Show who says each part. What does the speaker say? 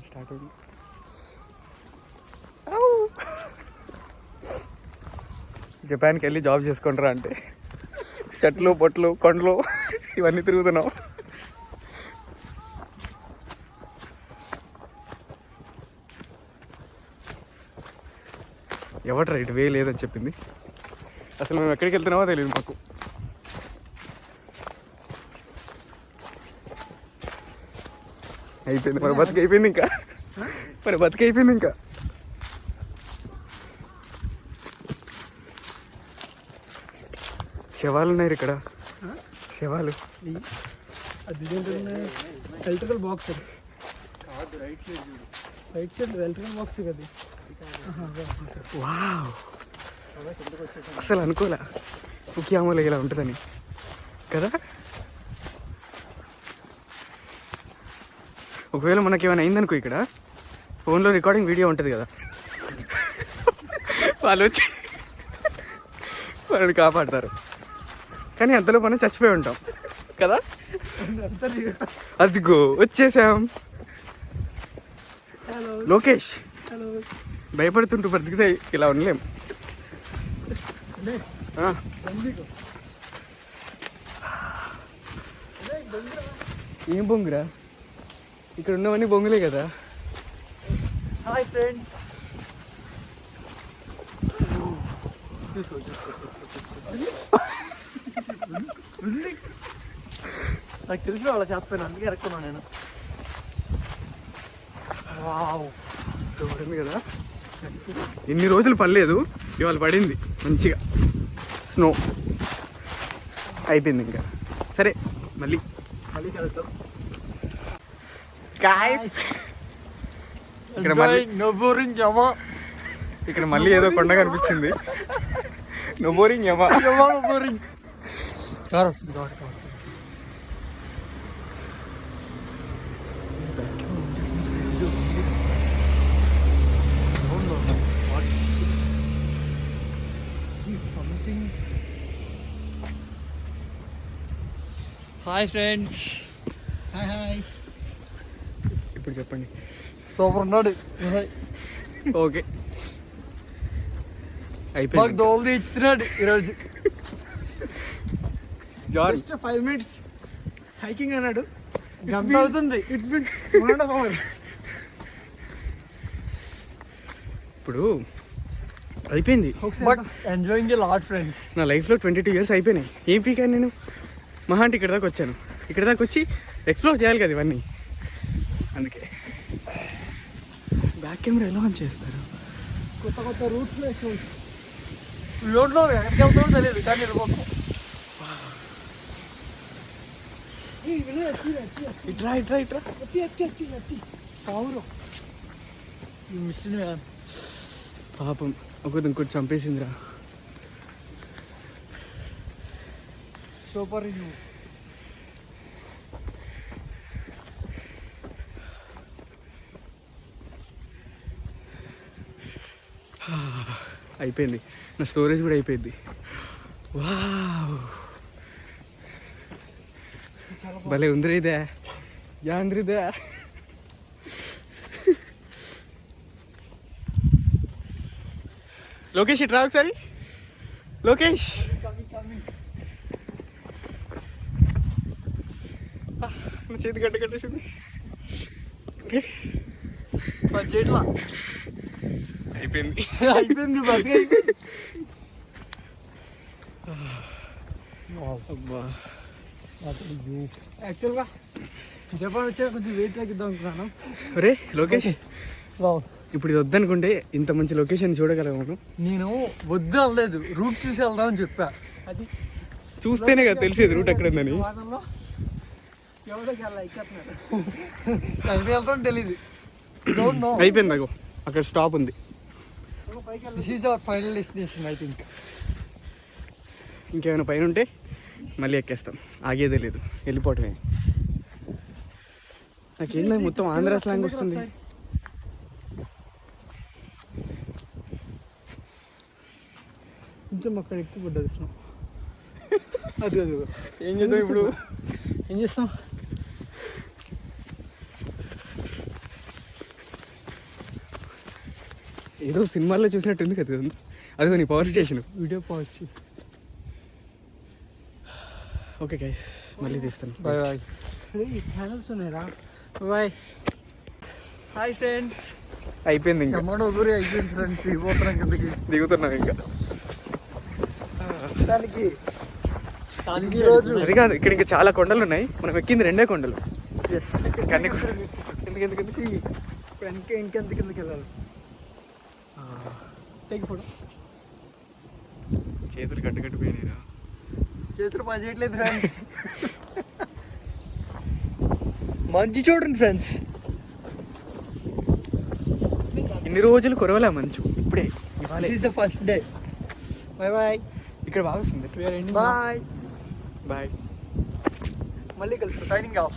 Speaker 1: Start అయింది. జపాన్కి వెళ్ళి job చేసుకుంటారా అంటే చెట్లు పొట్లు కొండలు ఇవన్నీ తిరుగుతున్నాం. ఎవరు రైట్ వే లేదని చెప్పింది. అసలు మేము ఎక్కడికి వెళ్తున్నామో తెలియదు మాకు. అయిపోయింది మన బతికి, అయిపోయింది ఇంకా మన బతికి అయిపోయింది ఇంకా. శవాలు ఉన్నాయి ఇక్కడ, శవాలు.
Speaker 2: అది ఎలక్ట్రికల్ బాక్స్, అది రైట్ సైడ్ ఎలక్ట్రికల్ బాక్స్ కదా.
Speaker 1: వావ్, అసలు అనుకోలే ఉకియామలో ఇలా ఉంటుందని కదా. ఒకవేళ మనకి ఏమైనా అయిందనుకో ఇక్కడ ఫోన్లో రికార్డింగ్ వీడియో ఉంటుంది కదా, వాళ్ళు వచ్చి వాళ్ళని కాపాడతారు. కానీ అంతలో మనం చచ్చిపోయి ఉంటాం కదా. అదిగో వచ్చేసాం. లోకేష్ భయపడుతుంటూ బ్రతికితే ఇలా ఉండలేం. ఏం బొంగురా, ఇక్కడ ఉన్నవన్నీ బొంగులే కదా.
Speaker 2: హాయ్ ఫ్రెండ్స్, నాకు తెలిసిన వాళ్ళ చేస్తాను, అందుకే ఎరక్కున్నాను నేను. వావ్,
Speaker 1: పడింది కదా. ఇన్ని రోజులు పడలేదు, ఇవాళ పడింది మంచిగా స్నో. అయిపోయింది ఇంకా. సరే మళ్ళీ
Speaker 2: కలుద్దాం.
Speaker 1: ఇక్కడ మళ్ళీ ఏదో కొండ కనిపించింది. నో బోరింగ్ యమా.
Speaker 2: Hi friends, hi.
Speaker 1: ఇప్పుడు చెప్పండి.
Speaker 2: సూపర్ ఉన్నాడు.
Speaker 1: ఓకే అయిపోయింది.
Speaker 2: దోలు ఇచ్చినాడు ఈరోజు.
Speaker 1: జస్ట్
Speaker 2: 5 minutes హైకింగ్ అన్నాడు, గంట అవుతుంది. It's been 1.5 hours.
Speaker 1: ఇప్పుడు అయిపోయింది.
Speaker 2: But enjoying a lot friends.
Speaker 1: నా లైఫ్లో 22 years అయిపోయినాయి. ఏం పీకాను నేను? మహా అంటే ఇక్కడ దాకా వచ్చాను. ఇక్కడ దాకా వచ్చి ఎక్స్ప్లోర్ చేయాలి కదా ఇవన్నీ. అందుకే బ్యాక్ కెమెరా ఎలా ఆన్ చేస్తారు?
Speaker 2: కొత్త రూట్స్ రోడ్లో ఎక్కడికి వెళ్తామో తెలియదు, కానీ వెళ్ళిపోతాం.
Speaker 1: ఇట్రా పాపం ఒకటి ఇంకోటి చంపేసిందిరా.
Speaker 2: సూపర్.
Speaker 1: అయిపోయింది, నా స్టోరేజ్ కూడా అయిపోయింది. వావ్, భలే ఉందిరా ఇదే. యాంద్రిదే. లోకేష్ ఇట్రా ఒకసారి. లోకేష్ నా చేతి గడ్డ కట్టేసింది. అయిపోయింది.
Speaker 2: యాక్చువల్గా జపాన్ వచ్చాక కొంచెం వెయిట్ తగ్గిద్దాం అనుకున్నాను.
Speaker 1: ఒరే లోకేష్, ఇప్పుడు ఇది వద్దనుకుంటే ఇంత మంచి లొకేషన్ చూడగలము.
Speaker 2: నేను వద్దు అనలేదు, రూట్ చూసి వెళ్దామని చెప్పా. అది
Speaker 1: చూస్తేనే కదా తెలిసేది రూట్ ఎక్కడ ఉందని.
Speaker 2: వెళ్తాం తెలీదు.
Speaker 1: అయిపోయింది నాకు, అక్కడ స్టాప్ ఉంది.
Speaker 2: This is our final destination I think.
Speaker 1: ఇంకేమైనా పైన ఉంటే మళ్ళీ ఎక్కేస్తాం, ఆగేదే లేదు, వెళ్ళిపోవటమే. నాకేందా మొత్తం ఆంధ్ర స్లాంగ్ వస్తుంది.
Speaker 2: కొంచెం అక్కడ ఎక్కువ పడ్డది. అది
Speaker 1: ఏం చేద్దాం ఇప్పుడు?
Speaker 2: ఏం చేస్తాం?
Speaker 1: ఏదో సినిమాల్లో చూసినట్టుంది కదా ఇదంతా. అదిగో నీ power station.
Speaker 2: Video pause.
Speaker 1: Okay guys, మళ్ళీ తీస్తాను.
Speaker 2: Bye bye. ఛానల్స్ ఉన్నాయరా. బాయ్. Hi friends.
Speaker 1: అయిపోయింది ఇంకా.
Speaker 2: అమ్మడు ఊరి అయిపోయింది ఫ్రెండ్స్. ఇవ్వతున్నాం కిందకి.
Speaker 1: దిగుతున్నాం ఇంకా.
Speaker 2: దానికి ఈరోజు
Speaker 1: అది కాదు, ఇక్కడ ఇంకా చాలా కొండలు ఉన్నాయి. మనం ఎక్కింది 2 కొండలు.
Speaker 2: ఎస్.
Speaker 1: కానీ
Speaker 2: ఎందుకు ఇంకెంత కిందకి వెళ్ళాలి. Take photo.
Speaker 1: చేతులు కట్టుకట్టిపోయినాయిరా.
Speaker 2: చేతులు పని చేయట్లేదు ఫ్రెండ్స్. మంచి చూడండి ఫ్రెండ్స్.
Speaker 1: ఇన్ని రోజులు కురవలే మంచు, ఇప్పుడే ఇవాళ.
Speaker 2: This is the first day. Bye bye.
Speaker 1: ఇక్కడ బాగా వస్తుంది.
Speaker 2: Bye
Speaker 1: bye.
Speaker 2: మళ్ళీ కలుసు. Signing off.